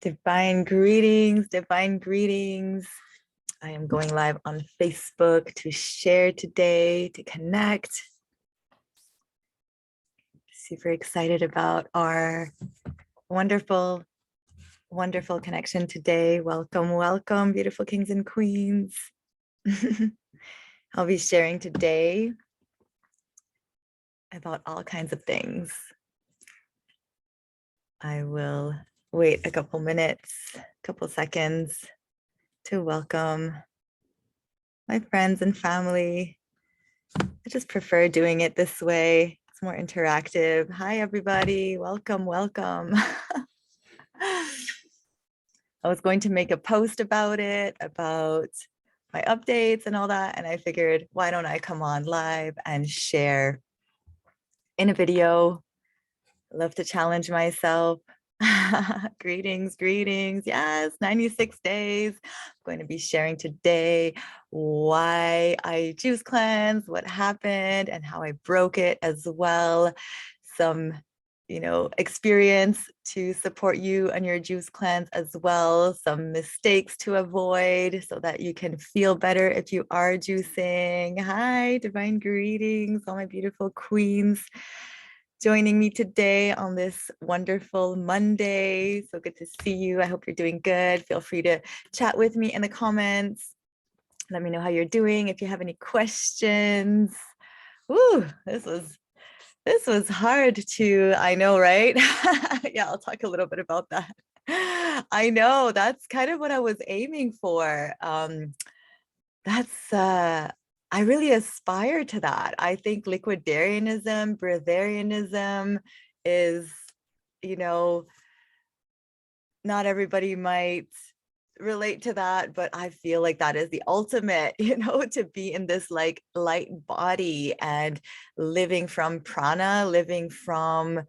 Divine greetings, divine greetings. I am going live on Facebook to share today, to connect. Super excited about our wonderful, wonderful connection today. Welcome, welcome, beautiful kings and queens. I'll be sharing today about all kinds of things. I will wait a couple minutes, a couple seconds to welcome my friends and family. I just prefer doing it this way. It's more interactive. Hi, everybody. Welcome, welcome. I was going to make a post about it, about my updates and all that. And I figured, why don't I come on live and share in a video? I love to challenge myself. Greetings, greetings. Yes, 96 days. I'm going to be sharing today why I juice cleanse, what happened, and how I broke it as well. Some, experience to support you on your juice cleanse as well. Some mistakes to avoid so that you can feel better if you are juicing. Hi, divine greetings, all my beautiful queens joining me today on this wonderful Monday. So good to see you. I hope you're doing good. Feel free to chat with me in the comments. Let me know how you're doing. If you have any questions. Ooh, this was hard to, I know, right? Yeah, I'll talk a little bit about that. I know that's kind of what I was aiming for. I really aspire to that. I think liquidarianism, breatharianism is, not everybody might relate to that, but I feel like that is the ultimate, to be in this like light body and living from prana, living from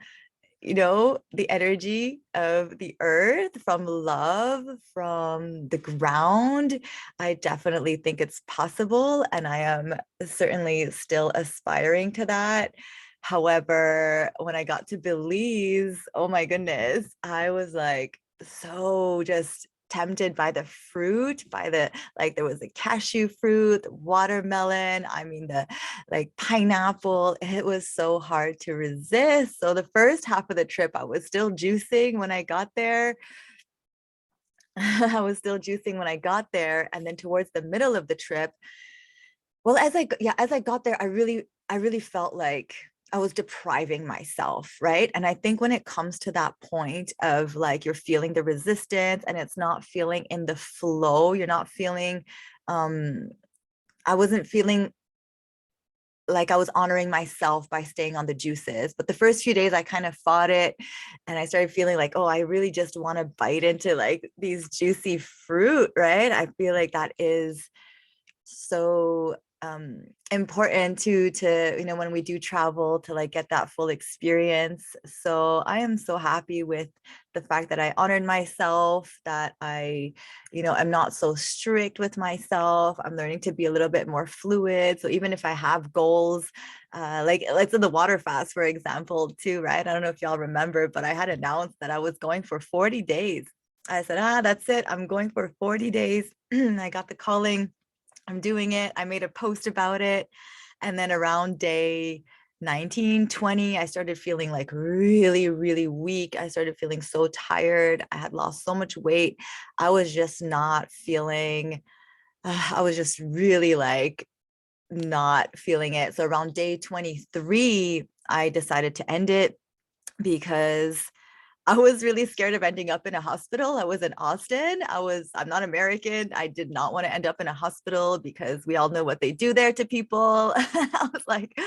the energy of the earth, from love, from the ground. I definitely think it's possible, and I am certainly still aspiring to that. However, when I got to Belize, oh my goodness, I was like so just tempted by the fruit, by the, like, there was a cashew fruit, the watermelon, I mean, the like pineapple. It was so hard to resist. So the first half of the trip, I was still juicing when I got there. I was still juicing when I got there. And then towards the middle of the trip, well, as I got there, I really felt like I was depriving myself, right? And I think when it comes to that point of like you're feeling the resistance and it's not feeling in the flow, you're not feeling, I wasn't feeling like I was honoring myself by staying on the juices. But the first few days I kind of fought it, and I started feeling like, oh, I really just want to bite into like these juicy fruit, right? I feel like that is so important to when we do travel, to like get that full experience. So I am so happy with the fact that I honored myself, that I I'm not so strict with myself. I'm learning to be a little bit more fluid. So even if I have goals, like let's in the water fast, for example, too, right? I don't know if y'all remember, but I had announced that I was going for 40 days. I said, that's it, I'm going for 40 days. I got the calling, I'm doing it. I made a post about it. And then around day 19, 20, I started feeling like really, really weak. I started feeling so tired. I had lost so much weight. I was just not feeling, I was just really like not feeling it. So around day 23, I decided to end it because I was really scared of ending up in a hospital. I was in Austin. I'm not American. I did not want to end up in a hospital because we all know what they do there to people. I was like,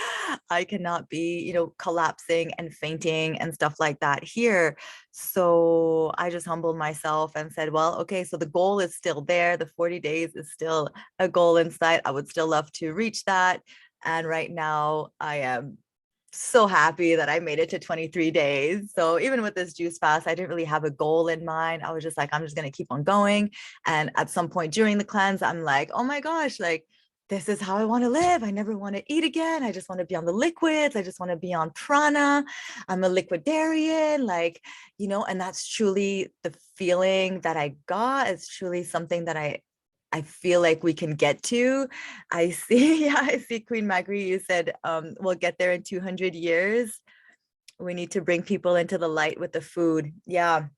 I cannot be, collapsing and fainting and stuff like that here. So I just humbled myself and said, well, okay, so the goal is still there. The 40 days is still a goal in sight. I would still love to reach that. And right now I am so happy that I made it to 23 days. So even with this juice fast, I didn't really have a goal in mind. I was just like, I'm just going to keep on going. And at some point during the cleanse, I'm like, oh my gosh, like this is how I want to live. I never want to eat again. I just want to be on the liquids. I just want to be on prana. I'm a liquidarian, like, and that's truly the feeling that I got. It's truly something that I feel like we can get to. I see, yeah, I see Queen Magri, you said we'll get there in 200 years. We need to bring people into the light with the food. Yeah.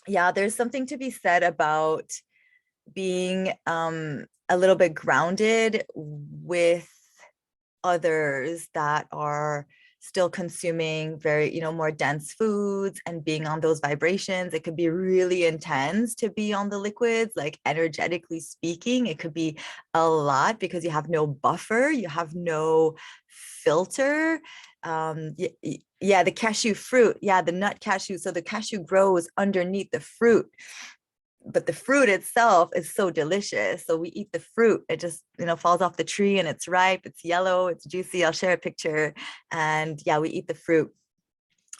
Yeah, there's something to be said about being a little bit grounded with others that are still consuming very, more dense foods and being on those vibrations. It could be really intense to be on the liquids, like energetically speaking. It could be a lot because you have no buffer, you have no filter. Yeah, the cashew fruit, yeah, the nut cashew. So the cashew grows underneath the fruit, but the fruit itself is so delicious. So we eat the fruit. It just, falls off the tree and it's ripe, it's yellow, it's juicy. I'll share a picture. And yeah, we eat the fruit.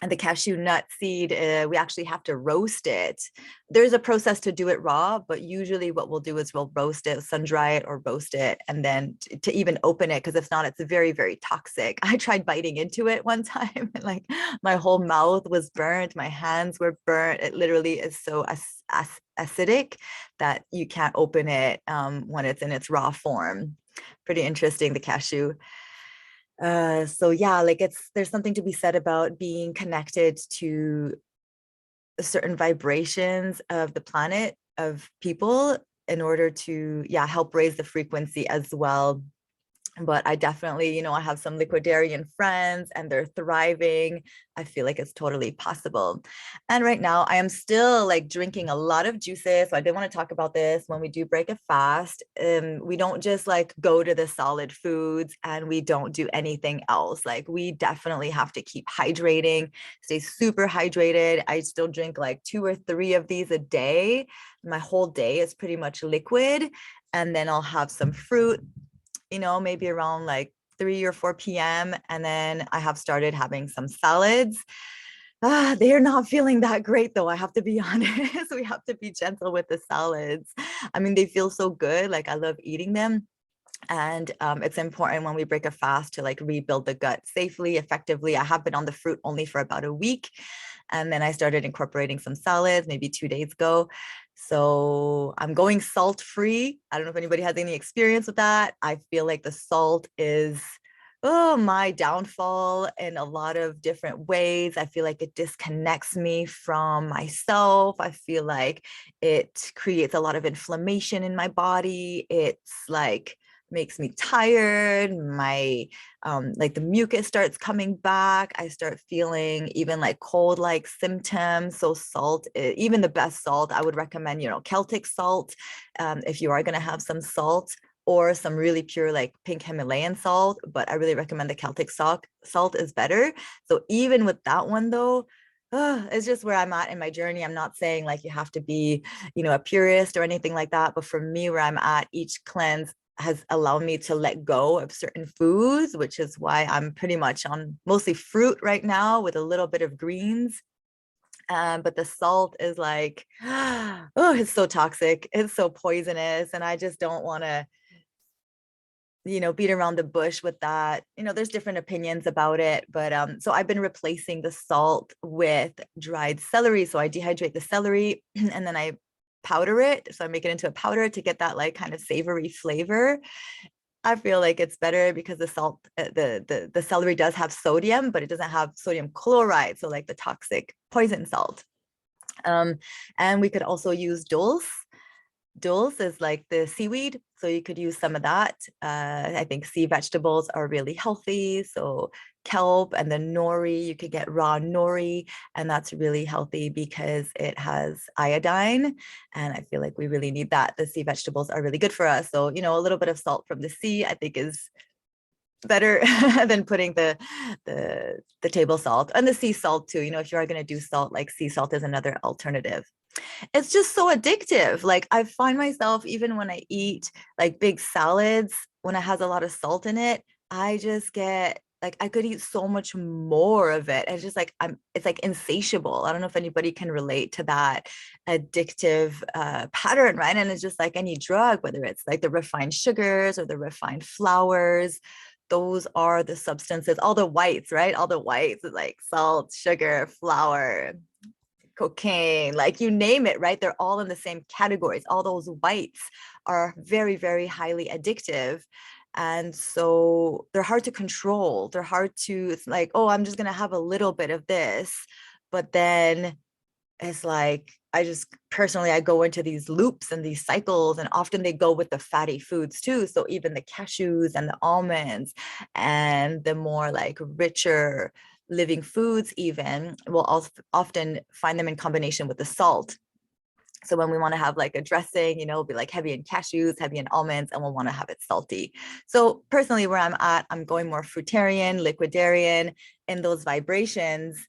And the cashew nut seed, we actually have to roast it. There's a process to do it raw, but usually what we'll do is we'll roast it, sun dry it or roast it, and then to even open it, because if not, it's very, very toxic. I tried biting into it one time, and like my whole mouth was burnt, my hands were burnt. It literally is so acidic that you can't open it when it's in its raw form. Pretty interesting, the cashew. So yeah, like there's something to be said about being connected to certain vibrations of the planet, of people, in order to, yeah, help raise the frequency as well. But I definitely, I have some liquidarian friends and they're thriving. I feel like it's totally possible. And right now I am still like drinking a lot of juices. So I did want to talk about this. When we do break a fast, we don't just like go to the solid foods and we don't do anything else. Like we definitely have to keep hydrating, stay super hydrated. I still drink like 2 or 3 of these a day. My whole day is pretty much liquid. And then I'll have some fruit, maybe around like 3 or 4 p.m. And then I have started having some salads. They're not feeling that great though. I have to be honest. We have to be gentle with the salads. I mean, they feel so good. Like I love eating them. And it's important when we break a fast to like rebuild the gut safely, effectively. I have been on the fruit only for about a week. And then I started incorporating some salads maybe 2 days ago. So I'm going salt free. I don't know if anybody has any experience with that. I feel like the salt is, oh, my downfall in a lot of different ways. I feel like it disconnects me from myself. I feel like it creates a lot of inflammation in my body. It's like makes me tired. My like the mucus starts coming back. I start feeling even like cold like symptoms. So salt, even the best salt, I would recommend, Celtic salt, if you are going to have some salt, or some really pure like pink Himalayan salt, but I really recommend the Celtic salt is better. So even with that one though, it's just where I'm at in my journey. I'm not saying like you have to be, a purist or anything like that, but for me, where I'm at, each cleanse has allowed me to let go of certain foods, which is why I'm pretty much on mostly fruit right now with a little bit of greens. But the salt is like, oh, it's so toxic. It's so poisonous. And I just don't want to, beat around the bush with that. There's different opinions about it, but so I've been replacing the salt with dried celery. So I dehydrate the celery and then I powder it. So I make it into a powder to get that like kind of savory flavor. I feel like it's better because the salt, the celery does have sodium, but it doesn't have sodium chloride. So like the toxic poison salt. And we could also use dulse. Dulse is like the seaweed, so you could use some of that. I think sea vegetables are really healthy, so kelp and the nori, you could get raw nori, and that's really healthy because it has iodine, and I feel like we really need that. The sea vegetables are really good for us, so a little bit of salt from the sea I think is better than putting the table salt and the sea salt too. If you are going to do salt, like sea salt is another alternative. It's just so addictive. Like I find myself, even when I eat like big salads, when it has a lot of salt in it, I just get like I could eat so much more of it. And it's just like it's like insatiable. I don't know if anybody can relate to that addictive pattern, right? And it's just like any drug, whether it's like the refined sugars or the refined flours, those are the substances, all the whites, right? All the whites is like salt, sugar, flour, cocaine, like you name it, right? They're all in the same categories. All those whites are very, very highly addictive. And so they're hard to control. They're hard to, it's like, oh, I'm just going to have a little bit of this. But then it's like, I just personally, I go into these loops and these cycles, and often they go with the fatty foods too. So even the cashews and the almonds and the more like richer living foods, even we'll also often find them in combination with the salt. So when we want to have like a dressing, you know, it'll be like heavy in cashews, heavy in almonds, and we'll want to have it salty. So personally, where I'm at, I'm going more fruitarian, liquidarian in those vibrations,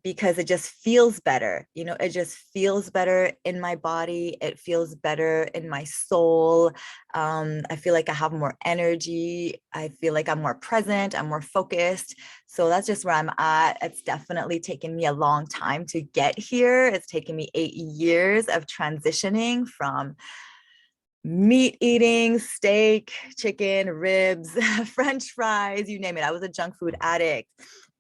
because it just feels better. You know, it just feels better in my body. It feels better in my soul. I feel like I have more energy. I feel like I'm more present. I'm more focused. So that's just where I'm at. It's definitely taken me a long time to get here. It's taken me 8 years of transitioning from meat eating, steak, chicken, ribs, French fries, you name it. I was a junk food addict.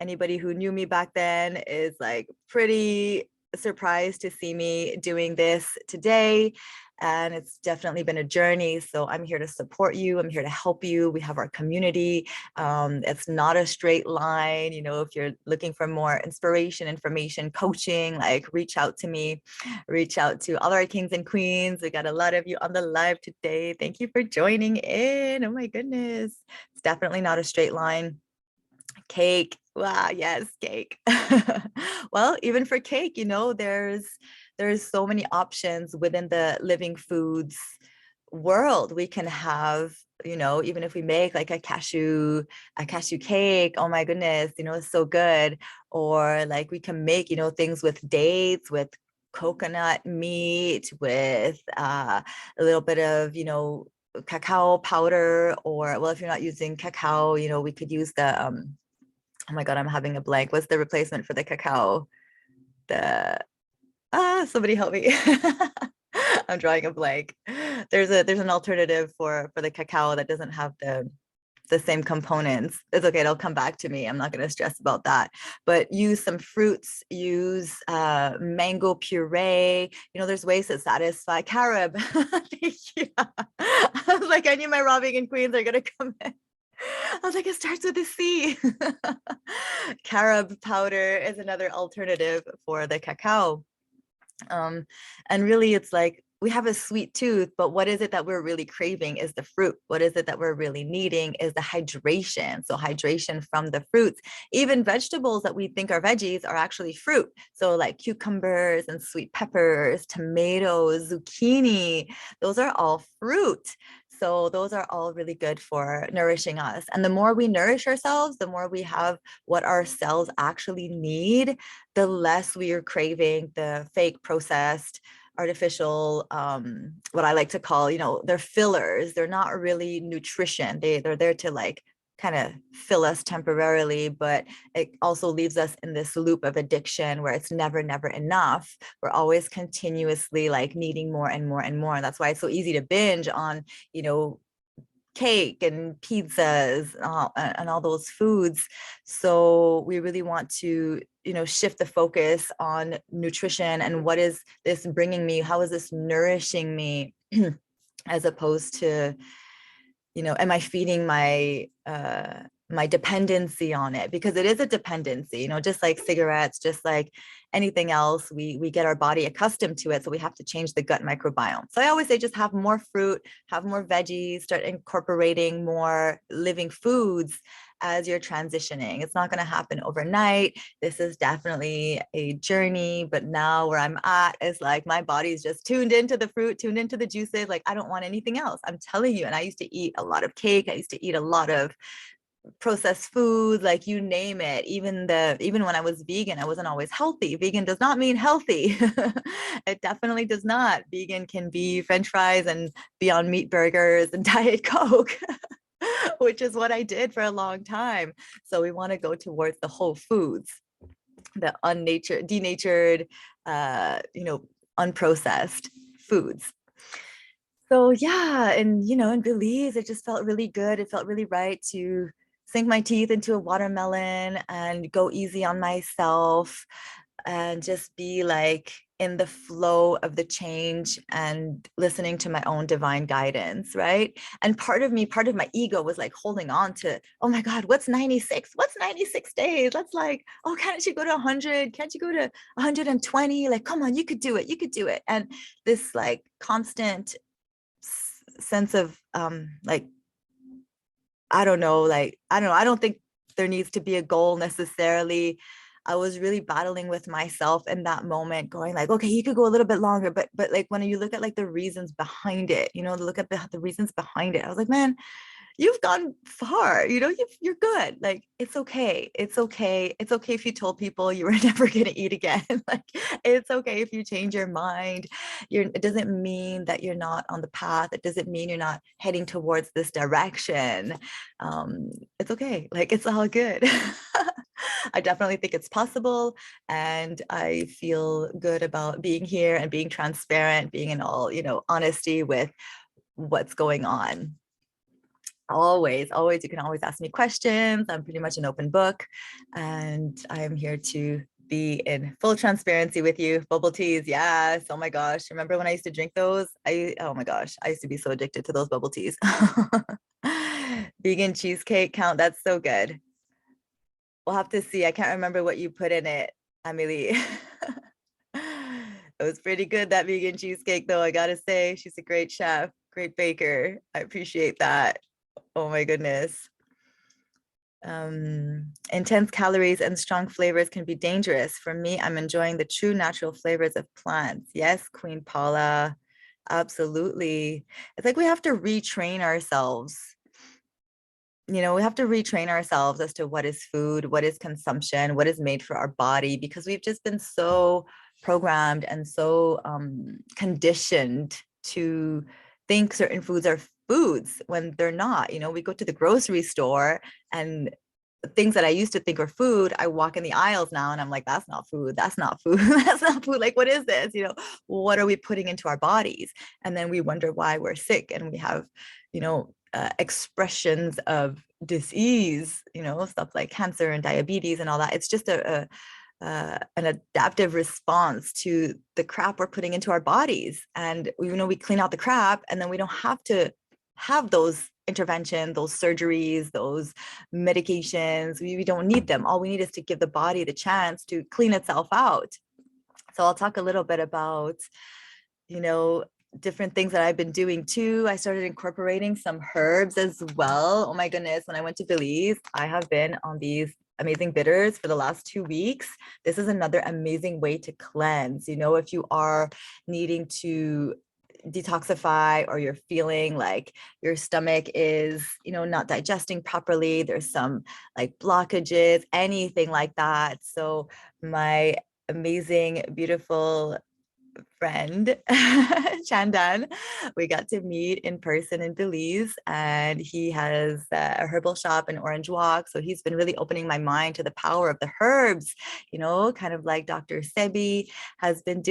Anybody who knew me back then is like pretty surprised to see me doing this today. And it's definitely been a journey. So I'm here to support you. I'm here to help you. We have our community. It's not a straight line. You know, if you're looking for more inspiration, information, coaching, like reach out to me, reach out to all our kings and queens. We got a lot of you on the live today. Thank you for joining in. Oh my goodness. It's definitely not a straight line. Cake. Wow, yes, cake. Well, even for cake, you know, there's so many options within the living foods world. We can have, you know, even if we make like a cashew cake, oh my goodness, you know, it's so good. Or like we can make, you know, things with dates, with coconut meat, with a little bit of, you know, cacao powder. Or well, if you're not using cacao, you know, we could use the oh my God, I'm having a blank. What's the replacement for the cacao? The somebody help me. I'm drawing a blank. There's an alternative for the cacao that doesn't have the same components. It's okay, it'll come back to me. I'm not going to stress about that. But use some fruits, use mango puree. You know, there's ways to satisfy carob. Thank you. I was like, I knew my raw vegan queens are going to come in. I was like, it starts with a C. Carob powder is another alternative for the cacao. And really, it's like we have a sweet tooth, but what is it that we're really craving is the fruit. What is it that we're really needing is the hydration. So hydration from the fruits. Even vegetables that we think are veggies are actually fruit. So like cucumbers and sweet peppers, tomatoes, zucchini, those are all fruit. So those are all really good for nourishing us. And the more we nourish ourselves, the more we have what our cells actually need, the less we are craving the fake processed artificial, what I like to call, you know, they're fillers. They're not really nutrition. They're there to like kind of fill us temporarily, but it also leaves us in this loop of addiction where it's never enough. We're always continuously like needing more and more and more. And that's why it's so easy to binge on, you know, cake and pizzas and all those foods. So we really want to, you know, shift the focus on nutrition and what is this bringing me? How is this nourishing me? As opposed to, you know, am I feeding my my dependency on it? Because it is a dependency, you know, just like cigarettes, just like anything else, we get our body accustomed to it. So we have to change the gut microbiome. So I always say just have more fruit, have more veggies, start incorporating more living foods as you're transitioning. It's not going to happen overnight. This is definitely a journey, but now where I'm at is like my body's just tuned into the fruit, tuned into the juices. Like I don't want anything else. I'm telling you. And I used to eat a lot of cake. I used to eat a lot of processed food, like you name it. Even when I was vegan, I wasn't always healthy. Vegan does not mean healthy. It definitely does not. Vegan can be French fries and Beyond Meat burgers and Diet Coke. which is what I did for a long time. So we want to go towards the whole foods, the denatured, unprocessed foods. So yeah, and in Belize, it just felt really good. It felt really right to sink my teeth into a watermelon and go easy on myself and just be like in the flow of the change and listening to my own divine guidance, right? And part of my ego was like holding on to, oh my God, what's 96? What's 96 days? That's like, oh, can't you go to 100? Can't you go to 120? Like, come on, you could do it. You could do it. And this like constant sense of like, I don't know, I don't think there needs to be a goal necessarily. I was really battling with myself in that moment, going like, okay, you could go a little bit longer, but like when you look at like the reasons behind it, look at the reasons behind it, I was like, man, you've gone far, you're good. Like, it's okay. It's okay. It's okay if you told people you were never going to eat again. Like, it's okay if you change your mind. It doesn't mean that you're not on the path. It doesn't mean you're not heading towards this direction. It's okay. Like, it's all good. I definitely think it's possible. And I feel good about being here and being transparent, being in all, honesty with what's going on. Always, you can always ask me questions. I'm pretty much an open book, and I am here to be in full transparency with you. Bubble teas, yes. Oh my gosh. Remember when I used to drink those? Oh my gosh, I used to be so addicted to those bubble teas. Vegan cheesecake count. That's so good. We'll have to see. I can't remember what you put in it, Amelie. It was pretty good, that vegan cheesecake, though. I gotta say, she's a great chef, great baker. I appreciate that. Oh my goodness. Intense calories and strong flavors can be dangerous. For me, I'm enjoying the true natural flavors of plants. Yes, Queen Paula, absolutely. It's like we have to retrain ourselves. We have to retrain ourselves as to what is food, what is consumption, what is made for our body, because we've just been so programmed and so conditioned to think certain foods are foods when they're not. We go to the grocery store and things that I used to think are food, I walk in the aisles now and I'm like, that's not food. That's not food. That's not food. Like, what is this? What are we putting into our bodies? And then we wonder why we're sick and we have, expressions of disease, stuff like cancer and diabetes and all that. It's just an adaptive response to the crap we're putting into our bodies. And we clean out the crap, and then we don't have to have those interventions, those surgeries, those medications. We don't need them. All we need is to give the body the chance to clean itself out. So I'll talk a little bit about, different things that I've been doing too. I started incorporating some herbs as well. Oh my goodness. When I went to Belize, I have been on these amazing bitters for the last 2 weeks. This is another amazing way to cleanse. If you are needing to detoxify, or you're feeling like your stomach is, not digesting properly, there's some like blockages, anything like that. So my amazing, beautiful friend Chandan, we got to meet in person in Belize, and he has a herbal shop in Orange Walk. So he's been really opening my mind to the power of the herbs, kind of like Dr. Sebi has been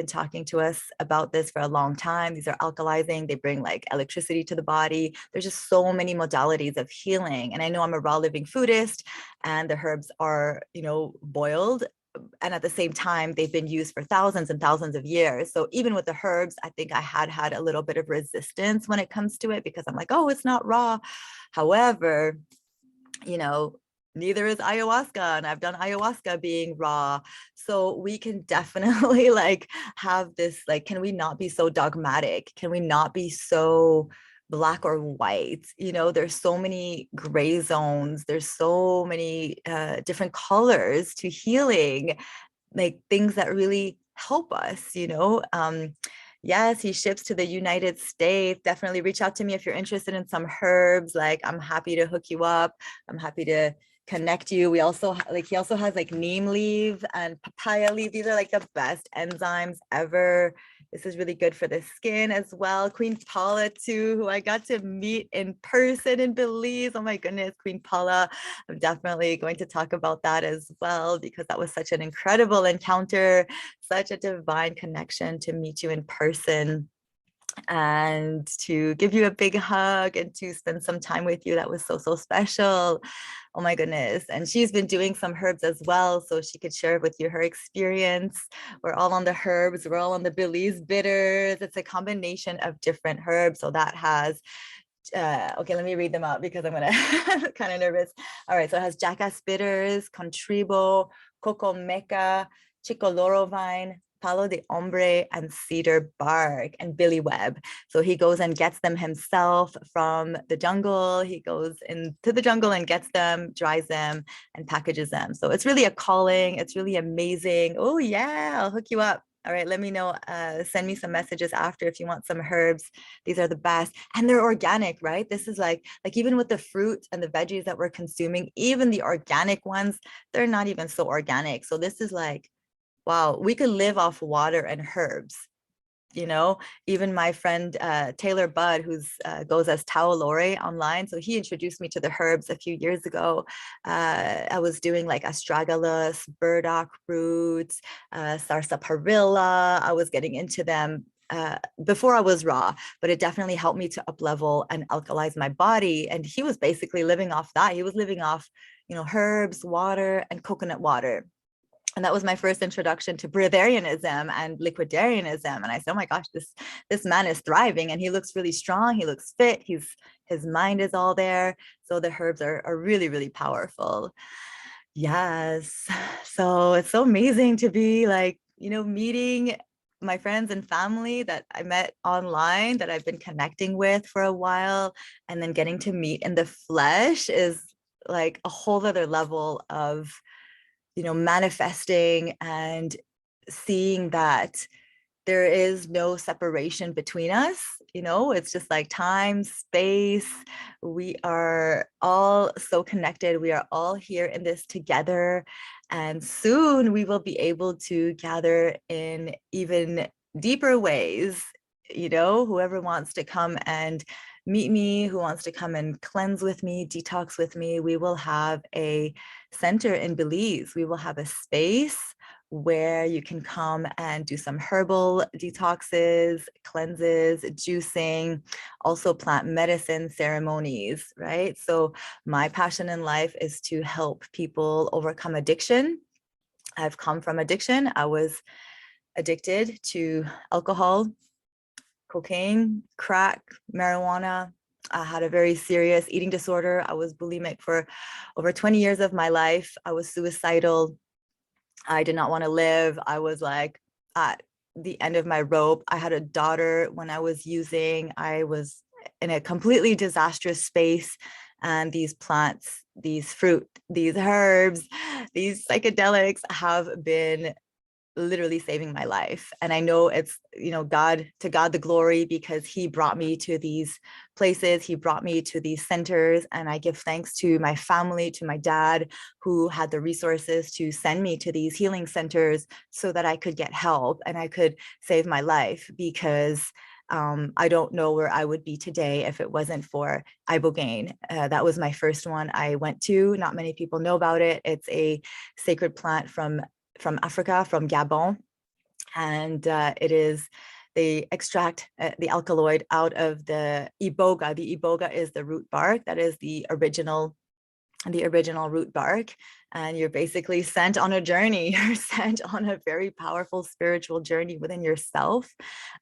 talking to us about this for a long time. These are alkalizing, they bring like electricity to the body. There's just so many modalities of healing. And I know I'm a raw living foodist, and the herbs are, boiled, and at the same time, they've been used for thousands and thousands of years. So even with the herbs, I think I had a little bit of resistance when it comes to it, because I'm like, oh, it's not raw. However, neither is ayahuasca, and I've done ayahuasca being raw. So we can definitely like have this, like, can we not be so dogmatic? Can we not be so black or white? There's so many gray zones, there's so many different colors to healing, like things that really help us. Yes, he ships to the United States. Definitely reach out to me if you're interested in some herbs. Like, I'm happy to hook you up. I'm happy to connect you. We also he also has like neem leaf and papaya leaf. These are like the best enzymes ever This is really good for the skin as well. Queen Paula too, who I got to meet in person in Belize. Oh my goodness, Queen Paula. I'm definitely going to talk about that as well, because that was such an incredible encounter, such a divine connection to meet you in person and to give you a big hug and to spend some time with you. That was so, so special. Oh my goodness. And she's been doing some herbs as well, so she could share with you her experience. We're all on the herbs. We're all on the Belize bitters. It's a combination of different herbs. So that has, okay, let me read them out because I'm gonna kind of nervous. All right, so it has jackass bitters, contribo, coco meca, chicoloro vine, palo de hombre, and cedar bark, and billy web. So he goes and gets them himself from the jungle. He goes into the jungle and gets them, dries them, and packages them. So it's really a calling. It's really amazing. Oh yeah, I'll hook you up. All right, let me know. Send me some messages after if you want some herbs. These are the best, and they're organic, right? This is like even with the fruit and the veggies that we're consuming, even the organic ones, they're not even so organic. So this is like, wow, we could live off water and herbs. Even my friend Taylor Budd, who's goes as Tao Lore online, so he introduced me to the herbs a few years ago. I was doing like astragalus, burdock roots, sarsaparilla. I was getting into them before I was raw, but it definitely helped me to up level and alkalize my body. And he was basically living off that. He was living off, herbs, water, and coconut water. And that was my first introduction to breatharianism and liquidarianism. And I said, oh my gosh, this man is thriving and he looks really strong. He looks fit. His mind is all there. So the herbs are really, really powerful. Yes. So it's so amazing to be like, meeting my friends and family that I met online that I've been connecting with for a while, and then getting to meet in the flesh is like a whole other level of manifesting and seeing that there is no separation between us. It's just like time, space. We are all so connected. We are all here in this together. And soon we will be able to gather in even deeper ways. Whoever wants to come and meet me, who wants to come and cleanse with me, detox with me, we will have a center in Belize. We will have a space where you can come and do some herbal detoxes, cleanses, juicing, also plant medicine ceremonies, right? So my passion in life is to help people overcome addiction. I've come from addiction. I was addicted to alcohol, cocaine, crack, marijuana. I had a very serious eating disorder. I was bulimic for over 20 years of my life. I was suicidal. I did not want to live. I was like at the end of my rope. I had a daughter when I was using. I was in a completely disastrous space. And these plants, these fruit, these herbs, these psychedelics have been literally saving my life. And I know it's, God, to God the glory, because he brought me to these places. He brought me to these centers. And I give thanks to my family, to my dad, who had the resources to send me to these healing centers so that I could get help and I could save my life, because I don't know where I would be today if it wasn't for ibogaine. That was my first one I went to. Not many people know about it. It's a sacred plant from Africa, from Gabon. And they extract the alkaloid out of the iboga. The iboga is the root bark. That is the original root bark. And you're basically sent on a journey. You're sent on a very powerful spiritual journey within yourself.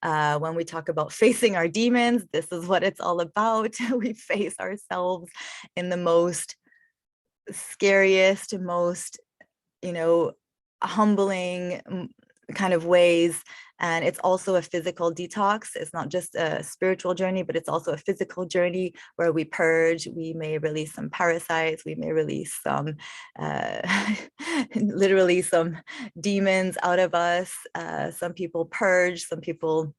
When we talk about facing our demons, this is what it's all about. We face ourselves in the most scariest, most, humbling kind of ways. And it's also a physical detox. It's not just a spiritual journey, but it's also a physical journey where we purge. We may release some parasites. We may release some, literally some demons out of us. Some people purge, some people,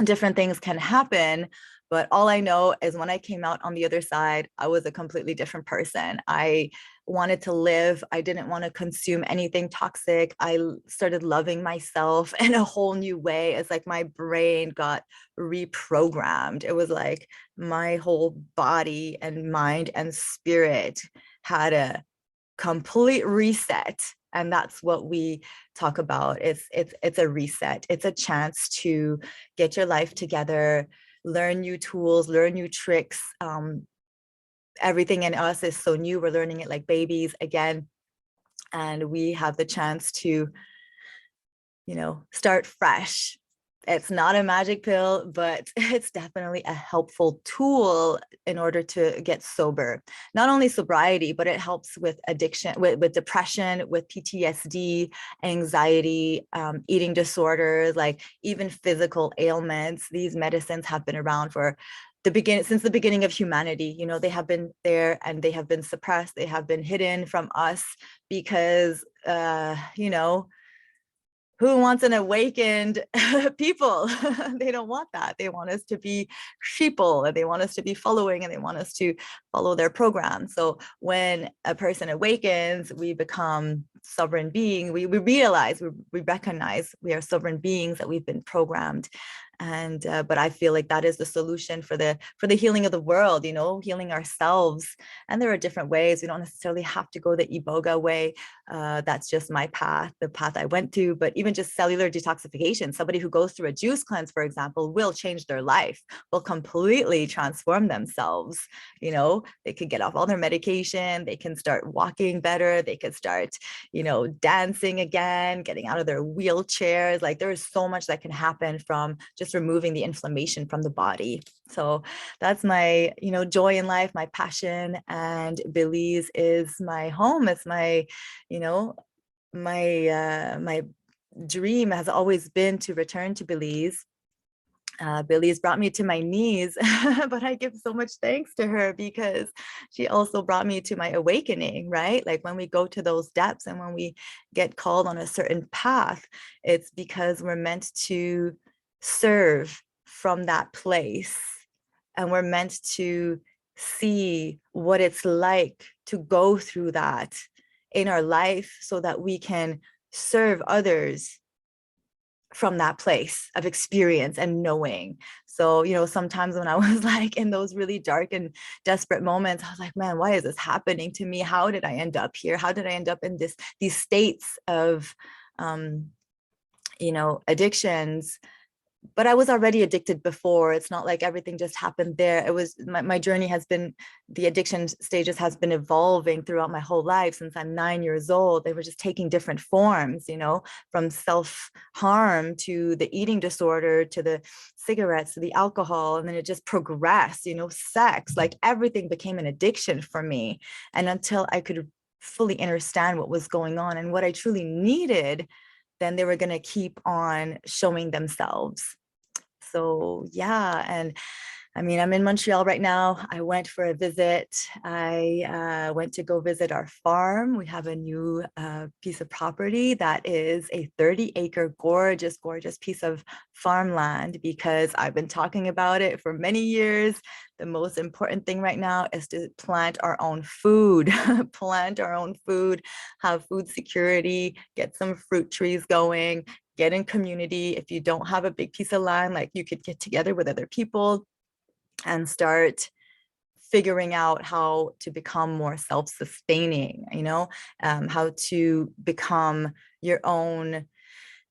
different things can happen. But all I know is when I came out on the other side, I was a completely different person. I wanted to live. I didn't want to consume anything toxic. I started loving myself in a whole new way. It's like my brain got reprogrammed. It was like my whole body and mind and spirit had a complete reset. And that's what we talk about. It's a reset. It's a chance to get your life together, learn new tools, learn new tricks. Everything in us is so new. We're learning it like babies again. And we have the chance to, start fresh. It's not a magic pill, but it's definitely a helpful tool in order to get sober. Not only sobriety, but it helps with addiction, with depression, with PTSD, anxiety, eating disorders, like even physical ailments. These medicines have been around for since the beginning of humanity. They have been there and they have been suppressed. They have been hidden from us because, who wants an awakened people? They don't want that. They want us to be sheeple, and they want us to be following, and they want us to follow their program. So when a person awakens, we become sovereign being. We realize, we recognize we are sovereign beings, that we've been programmed. And but I feel like that is the solution for the healing of the world, healing ourselves. And there are different ways. We don't necessarily have to go the Iboga way. That's just my path, the path I went to. But even just cellular detoxification, somebody who goes through a juice cleanse, for example, will change their life, will completely transform themselves. They could get off all their medication, they can start walking better, they could start, dancing again, getting out of their wheelchairs. Like, there is so much that can happen from just removing the inflammation from the body. So that's my, joy in life, my passion. And Belize is my home. It's my, my dream has always been to return to Belize. Belize brought me to my knees, but I give so much thanks to her because she also brought me to my awakening, right? Like, when we go to those depths and when we get called on a certain path, it's because we're meant to serve from that place. And we're meant to see what it's like to go through that in our life so that we can serve others from that place of experience and knowing. So, sometimes when I was like in those really dark and desperate moments, I was like, man, why is this happening to me? How did I end up here? How did I end up in these states of, addictions? But I was already addicted before. It's not like everything just happened there. It was my journey has been, the addiction stages has been evolving throughout my whole life since I'm 9 years old. They were just taking different forms, from self-harm to the eating disorder to the cigarettes to the alcohol. And then it just progressed, sex, like everything became an addiction for me. And until I could fully understand what was going on and what I truly needed, then they were going to keep on showing themselves. So yeah, and I mean, I'm in Montreal right now. I went for a visit. I went to go visit our farm. We have a new piece of property that is a 30-acre gorgeous, gorgeous piece of farmland, because I've been talking about it for many years. The most important thing right now is to plant our own food, plant our own food, have food security, get some fruit trees going, get in community. If you don't have a big piece of land, like, you could get together with other people and start figuring out how to become more self-sustaining, how to become your own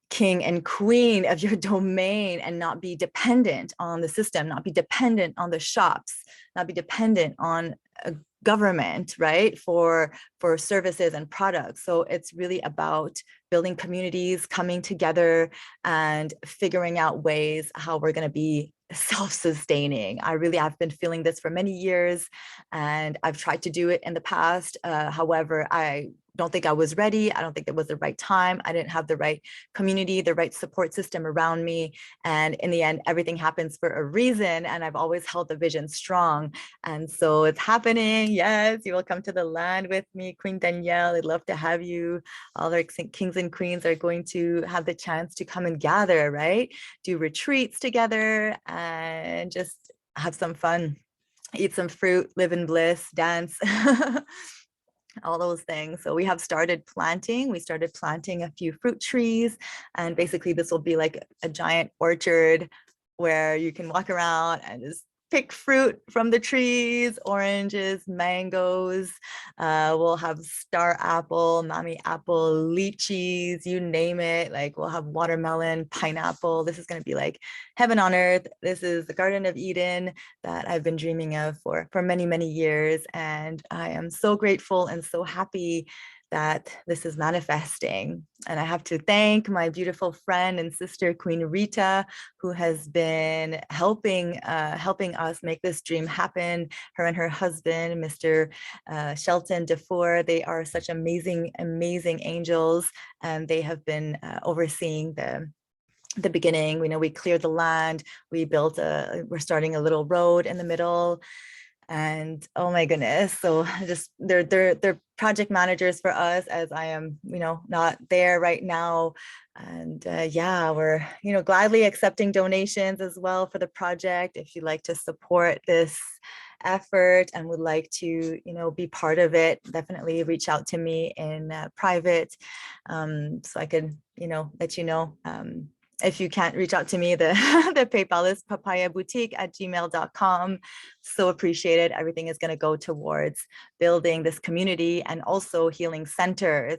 king and queen of your domain and not be dependent on the system, not be dependent on the shops, not be dependent on a government, right, for services and products. So it's really about building communities, coming together and figuring out ways how we're going to be self-sustaining. I've been feeling this for many years, and I've tried to do it in the past. However, I don't think I was ready. I don't think it was the right time. I didn't have the right community, the right support system around me. And in the end, everything happens for a reason. And I've always held the vision strong. And so it's happening. Yes, you will come to the land with me, Queen Danielle. I'd love to have you. All our kings and queens are going to have the chance to come and gather, right? Do retreats together and just have some fun, eat some fruit, live in bliss, dance. all those things. So we have started planting. We started planting a few fruit trees, and basically this will be like a giant orchard where you can walk around and just pick fruit from the trees, oranges, mangoes. We'll have star apple, mommy apple, lychees, you name it. Like we'll have watermelon, pineapple. This is going to be like heaven on earth. This is the Garden of Eden that I've been dreaming of for many, many years. And I am so grateful and so happy that this is manifesting. And I have to thank my beautiful friend and sister, Queen Rita, who has been helping us make this dream happen. Her and her husband, Mr. Shelton Defour, they are such amazing, amazing angels, and they have been overseeing the beginning. We know we cleared the land, we built we're starting a little road in the middle, and oh my goodness, so just they're project managers for us, as I am, not there right now. And yeah, we're gladly accepting donations as well for the project. If you'd like to support this effort and would like to be part of it, definitely reach out to me in private, so I could let you know. If you can't reach out to me, the the PayPal is papayaboutique@gmail.com. So appreciated. Everything is going to go towards building this community and also healing center.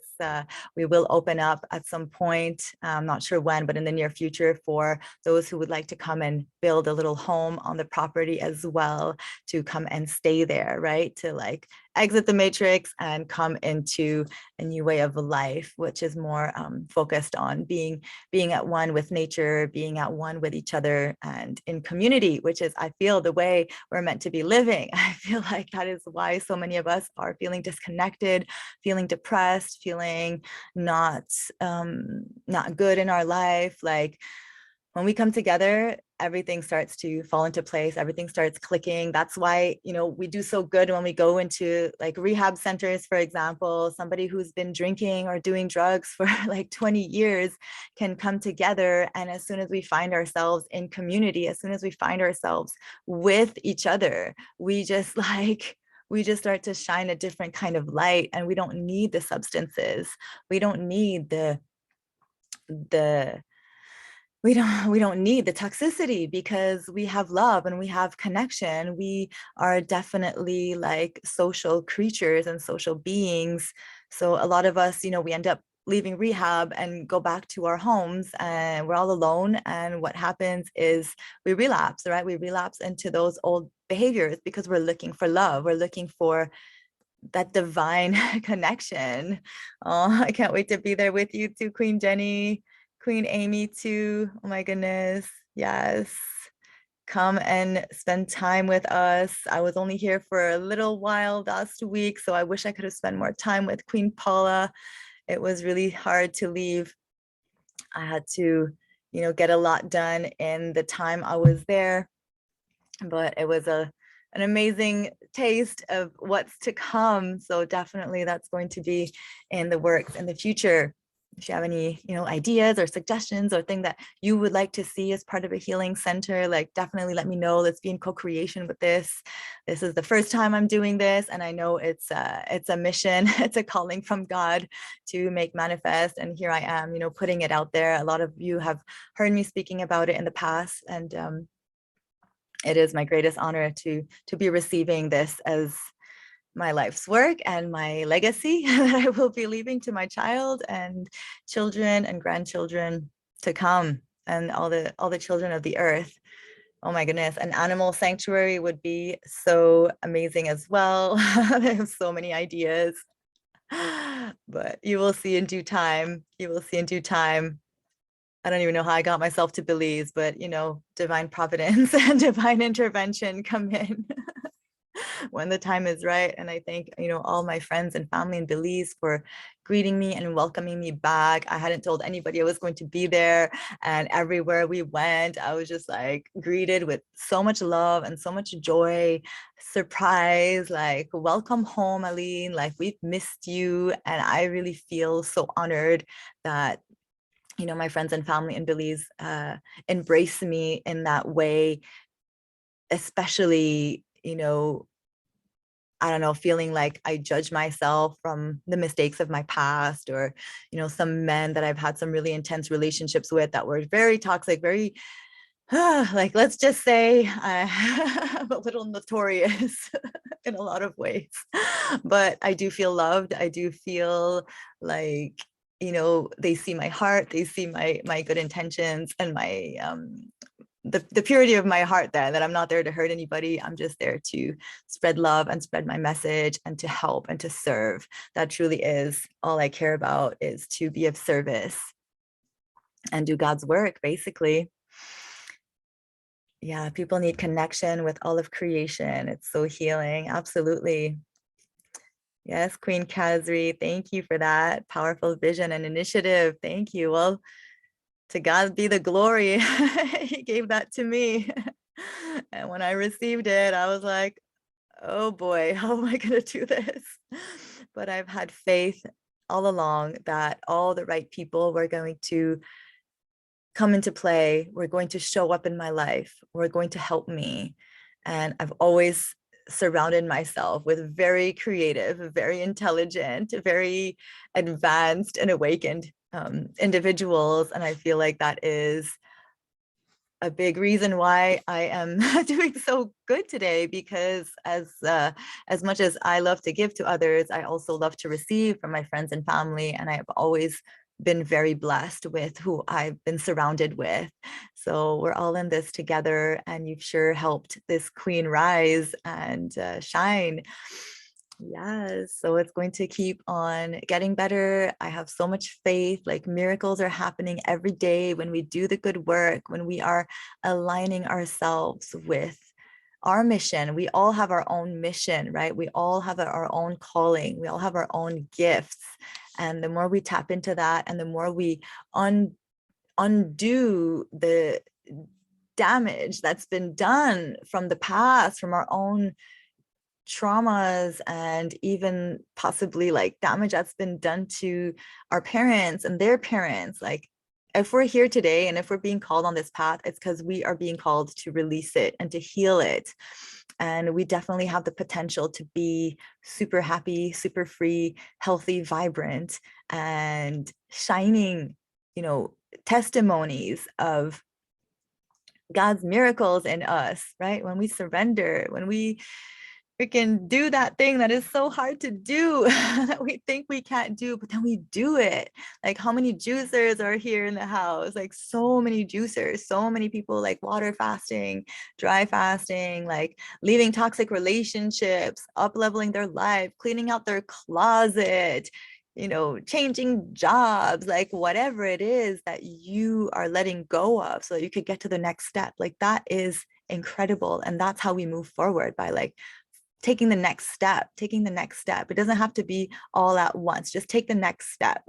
We will open up at some point, I'm not sure when, but in the near future, for those who would like to come and build a little home on the property as well, to come and stay there, right? To like exit the matrix and come into a new way of life, which is more focused on being at one with nature, being at one with each other, and in community, which is, I feel, the way we're meant to be living. I feel like that is why so many of us are feeling disconnected, feeling depressed, feeling not good in our life. Like when we come together, everything starts to fall into place. Everything starts clicking. That's why, we do so good when we go into like rehab centers, for example. Somebody who's been drinking or doing drugs for like 20 years can come together. And as soon as we find ourselves in community, as soon as we find ourselves with each other, we just start to shine a different kind of light. And we don't need the substances. We don't need we don't need the toxicity, because we have love and we have connection. We are definitely like social creatures and social beings. So a lot of us, we end up leaving rehab and go back to our homes, and we're all alone. And what happens is we relapse, right? We relapse into those old behaviors because we're looking for love. We're looking for that divine connection. Oh, I can't wait to be there with you too, Queen Jenny. Queen Amy too. Oh my goodness. Yes. Come and spend time with us. I was only here for a little while last week, so I wish I could have spent more time with Queen Paula. It was really hard to leave. I had to, get a lot done in the time I was there, but it was an amazing taste of what's to come. So definitely that's going to be in the works in the future. If you have any, ideas or suggestions or thing that you would like to see as part of a healing center, like definitely let me know. Let's be in co-creation with this. This is the first time I'm doing this, and I know it's a mission, it's a calling from God to make manifest. And here I am, putting it out there. A lot of you have heard me speaking about it in the past, and it is my greatest honor to be receiving this as my life's work and my legacy that I will be leaving to my child and children and grandchildren to come, and all the children of the earth. Oh my goodness, an animal sanctuary would be so amazing as well. I have so many ideas, but you will see in due time. You will see in due time. I don't even know how I got myself to Belize, but divine providence and divine intervention come in when the time is right. And I thank, all my friends and family in Belize for greeting me and welcoming me back. I hadn't told anybody I was going to be there. And everywhere we went, I was just like greeted with so much love and so much joy, surprise, like, welcome home, Aline. Like, we've missed you. And I really feel so honored that my friends and family in Belize embrace me in that way, especially, I don't know, feeling like I judge myself from the mistakes of my past, or, some men that I've had some really intense relationships with that were very toxic, very, like, let's just say I'm a little notorious in a lot of ways. But I do feel loved. I do feel like, they see my heart, they see my good intentions, and my the purity of my heart there, that I'm not there to hurt anybody. I'm just there to spread love and spread my message and to help and to serve. That truly is all I care about, is to be of service and do God's work, basically. Yeah, people need connection with all of creation. It's so healing. Absolutely. Yes, Queen Kazri, thank you for that powerful vision and initiative. Thank you. Well, to God be the glory. He gave that to me. And when I received it, I was like, oh boy, how am I going to do this? But I've had faith all along that all the right people were going to come into play, were going to show up in my life, were going to help me. And I've always surrounded myself with very creative, very intelligent, very advanced and awakened individuals. And I feel like that is a big reason why I am doing so good today, because as much as I love to give to others, I also love to receive from my friends and family. And I have always been very blessed with who I've been surrounded with. So we're all in this together, and you've sure helped this queen rise and shine. Yes, so it's going to keep on getting better. I have so much faith, like miracles are happening every day when we do the good work, when we are aligning ourselves with our mission. We all have our own mission, right? We all have our own calling. We all have our own gifts. And the more we tap into that, and the more we undo the damage that's been done from the past, from our own traumas, and even possibly like damage that's been done to our parents and their parents. Like, if we're here today and if we're being called on this path, it's because we are being called to release it and to heal it. And we definitely have the potential to be super happy, super free, healthy, vibrant, and shining, testimonies of God's miracles in us, right? When we surrender, when we freaking do that thing that is so hard to do, that we think we can't do, but then we do it. Like, how many juicers are here in the house? Like, so many juicers, so many people like water fasting, dry fasting, like leaving toxic relationships, up leveling their life, cleaning out their closet, changing jobs, like whatever it is that you are letting go of so that you could get to the next step. Like, that is incredible. And that's how we move forward, by like taking the next step. It doesn't have to be all at once. Just take the next step.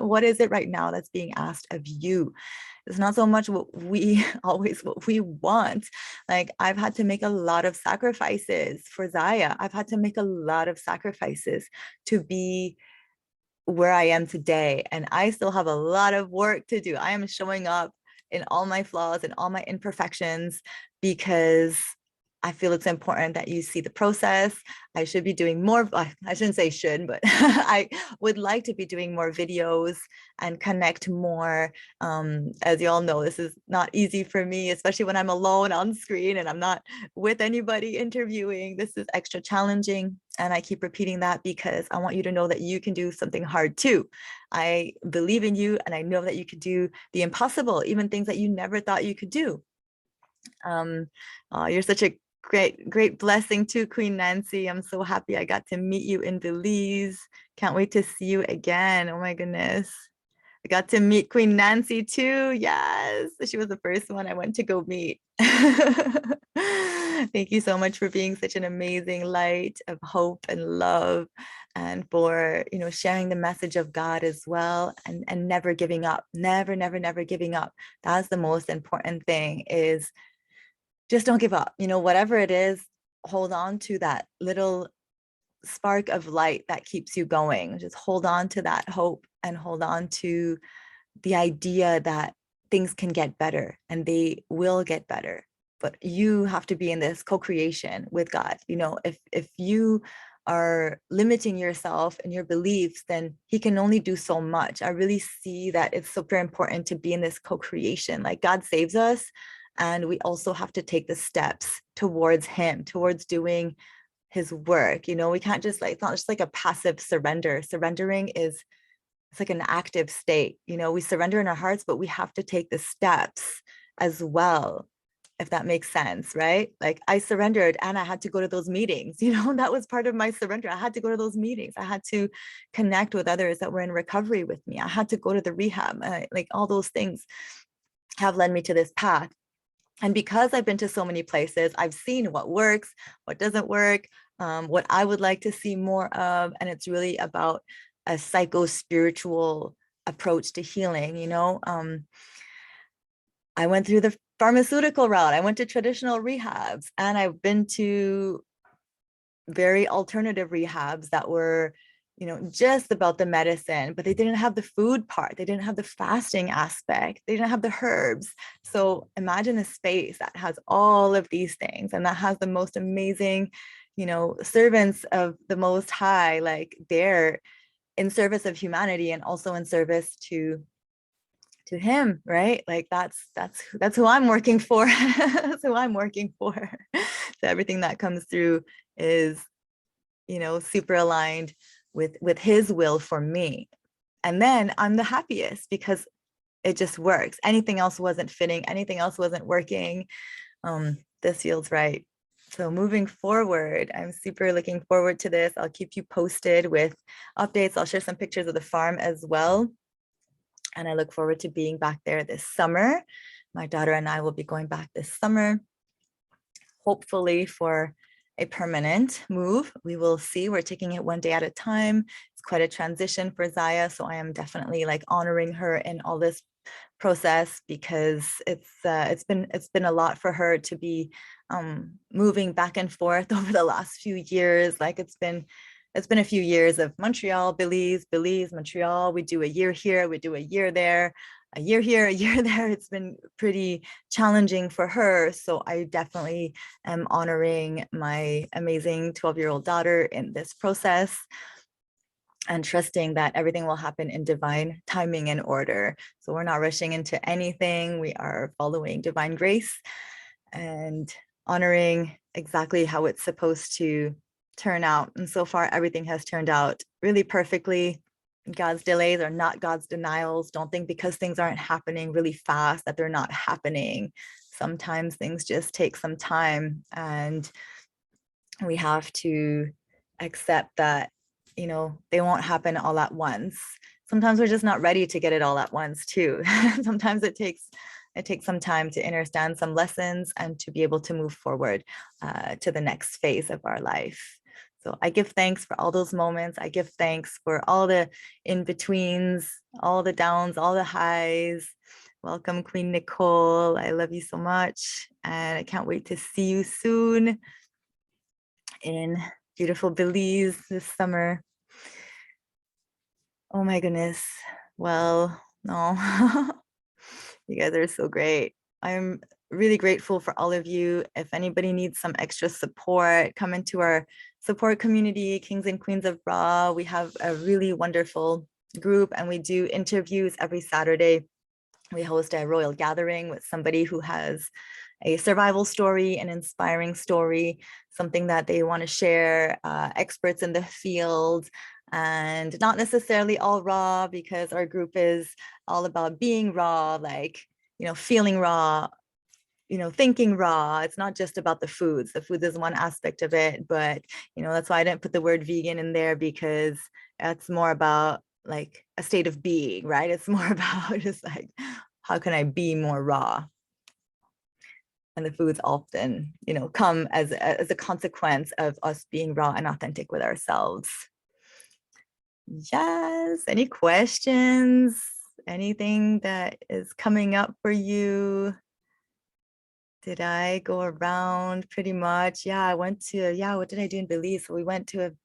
What is it right now that's being asked of you? It's not so much what we want. Like, I've had to make a lot of sacrifices for Zaya. I've had to make a lot of sacrifices to be where I am today. And I still have a lot of work to do. I am showing up in all my flaws and all my imperfections, because I feel it's important that you see the process. I should be doing more. I shouldn't say should, but I would like to be doing more videos and connect more. As you all know, this is not easy for me, especially when I'm alone on screen and I'm not with anybody interviewing. This is extra challenging. And I keep repeating that because I want you to know that you can do something hard too. I believe in you, and I know that you could do the impossible, even things that you never thought you could do. You're such a great blessing too, Queen Nancy. I'm so happy I got to meet you in Belize. Can't wait to see you again. Oh my goodness. I got to meet Queen Nancy too. Yes, she was the first one I went to go meet. Thank you so much for being such an amazing light of hope and love, and for sharing the message of God as well, and never giving up. Never giving up. That's the most important thing, is just don't give up. Whatever it is, hold on to that little spark of light that keeps you going. Just hold on to that hope, and hold on to the idea that things can get better, and they will get better. But you have to be in this co-creation with God. If you are limiting yourself and your beliefs, then he can only do so much. I really see that it's super important to be in this co-creation. Like God saves us, and we also have to take the steps towards him, towards doing his work. You know, we can't just like, it's not just like a passive surrender. Surrendering is, it's like an active state. You know, we surrender in our hearts, but we have to take the steps as well, if that makes sense, right? Like I surrendered and I had to go to those meetings, you know, that was part of my surrender. I had to go to those meetings. I had to connect with others that were in recovery with me. I had to go to the rehab. Like all those things have led me to this path. And because I've been to so many places, I've seen what works, what doesn't work, what I would like to see more of. And it's really about a psycho-spiritual approach to healing, you know. I went through the pharmaceutical route. I went to traditional rehabs, and I've been to very alternative rehabs that were, you know, just about the medicine, but they didn't have the food part. They didn't have the fasting aspect. They didn't have the herbs. So imagine a space that has all of these things and that has the most amazing, you know, servants of the Most High, like they're in service of humanity and also in service to him, right? Like that's who I'm working for. That's who I'm working for. So everything that comes through is, you know, super aligned with his will for me. And then I'm the happiest because it just works. Anything else wasn't fitting, anything else wasn't working. This feels right. So moving forward, I'm super looking forward to this. I'll keep you posted with updates. I'll share some pictures of the farm as well. And I look forward to being back there this summer. My daughter and I will be going back this summer, hopefully for a permanent move. We will see. We're taking it one day at a time. It's quite a transition for Zaya, so I am definitely like honoring her in all this process because it's been a lot for her to be moving back and forth over the last few years. Like it's been a few years of Montreal, Belize, Montreal. We do a year here, we do a year there, a year here, a year there. It's been pretty challenging for her. So I definitely am honoring my amazing 12-year-old daughter in this process and trusting that everything will happen in divine timing and order. So we're not rushing into anything. We are following divine grace and honoring exactly how it's supposed to turn out. And so far, everything has turned out really perfectly. God's delays are not God's denials. Don't think because things aren't happening really fast that they're not happening. Sometimes things just take some time, and we have to accept that, you know, they won't happen all at once. Sometimes we're just not ready to get it all at once too. Sometimes it takes some time to understand some lessons and to be able to move forward to the next phase of our life. So I give thanks for all those moments. I give thanks for all the in-betweens, all the downs, all the highs. Welcome, Queen Nicole. I love you so much. And I can't wait to see you soon in beautiful Belize this summer. Oh my goodness. Well, no, you guys are so great. I'm really grateful for all of you. If anybody needs some extra support, come into our support community, Kings and Queens of Ra. We have a really wonderful group and we do interviews every Saturday. We host a royal gathering with somebody who has a survival story, an inspiring story, something that they want to share, experts in the field, and not necessarily all raw, because our group is all about being raw, like, you know, feeling raw, you know, thinking raw. It's not just about the foods. The foods is one aspect of it, but, you know, that's why I didn't put the word vegan in there, because that's more about like a state of being, right? It's more about just like, how can I be more raw? And the foods often, you know, come as a consequence of us being raw and authentic with ourselves. Yes, any questions? Anything that is coming up for you? Did I go around pretty much? Yeah, I went to, yeah, what did I do in Belize? So we went to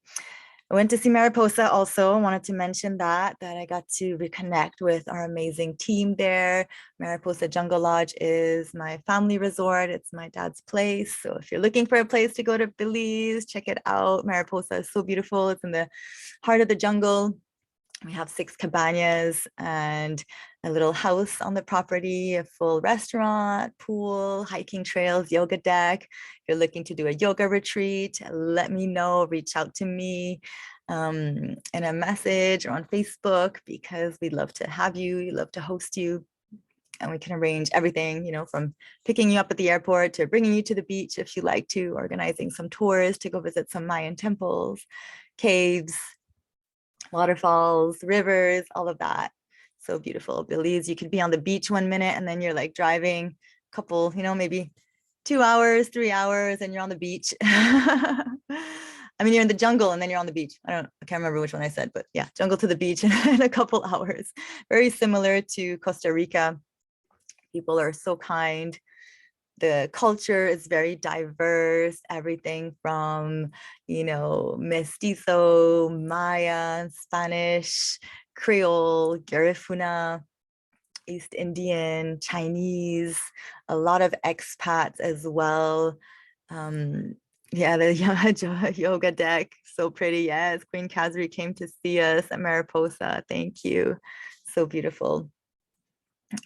I went to see Mariposa also. I wanted to mention that I got to reconnect with our amazing team there. Mariposa Jungle Lodge is my family resort. It's my dad's place. So if you're looking for a place to go to Belize, check it out. Mariposa is so beautiful. It's in the heart of the jungle. We have 6 cabanas and a little house on the property, a full restaurant, pool, hiking trails, yoga deck. If you're looking to do a yoga retreat, let me know, reach out to me in a message or on Facebook, because we'd love to have you, we'd love to host you. And we can arrange everything, you know, from picking you up at the airport to bringing you to the beach if you like to, organizing some tours to go visit some Mayan temples, caves, waterfalls, rivers, all of that. So beautiful. Belize, you could be on the beach 1 minute and then you're like driving a couple, you know, maybe 2 hours, 3 hours, and you're on the beach. I mean, you're in the jungle and then you're on the beach. I can't remember which one I said, but yeah, jungle to the beach in a couple hours. Very similar to Costa Rica. People are so kind. The culture is very diverse, everything from, you know, mestizo, Maya, Spanish, Creole, Garifuna, East Indian, Chinese, a lot of expats as well. Yeah, the yoga deck, so pretty. Yes, Queen Kazri came to see us at Mariposa. Thank you. So beautiful.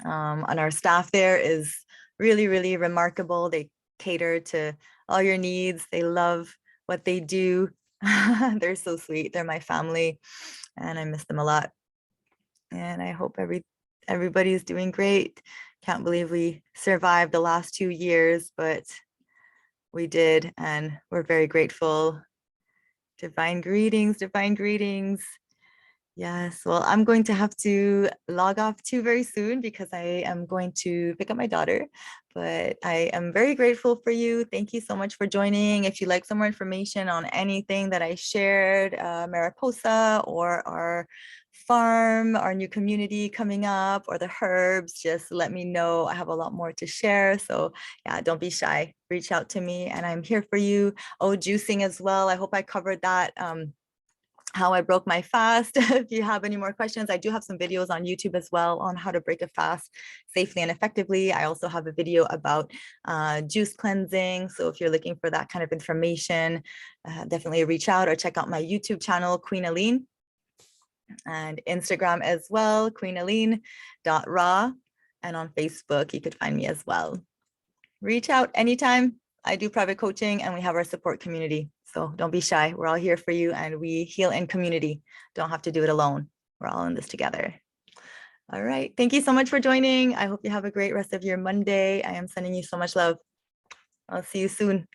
And our staff there is really, really remarkable. They cater to all your needs. They love what they do. They're so sweet. They're my family and I miss them a lot. And I hope everybody's doing great. Can't believe we survived the last 2 years, but we did, and we're very grateful. Divine greetings, divine greetings. Yes, well, I'm going to have to log off too very soon because I am going to pick up my daughter, but I am very grateful for you. Thank you so much for joining. If you'd like some more information on anything that I shared, Mariposa or our farm, our new community coming up, or the herbs, just let me know. I have a lot more to share. So yeah, don't be shy. Reach out to me and I'm here for you. Oh, juicing as well. I hope I covered that. How I broke my fast. If you have any more questions, I do have some videos on YouTube as well on how to break a fast safely and effectively. I also have a video about juice cleansing. So if you're looking for that kind of information, definitely reach out or check out my YouTube channel, Queen Aline, and Instagram as well, queenaline.raw. And on Facebook, you could find me as well. Reach out anytime. I do private coaching and we have our support community. So don't be shy. We're all here for you and we heal in community. Don't have to do it alone. We're all in this together. All right. Thank you so much for joining. I hope you have a great rest of your Monday. I am sending you so much love. I'll see you soon.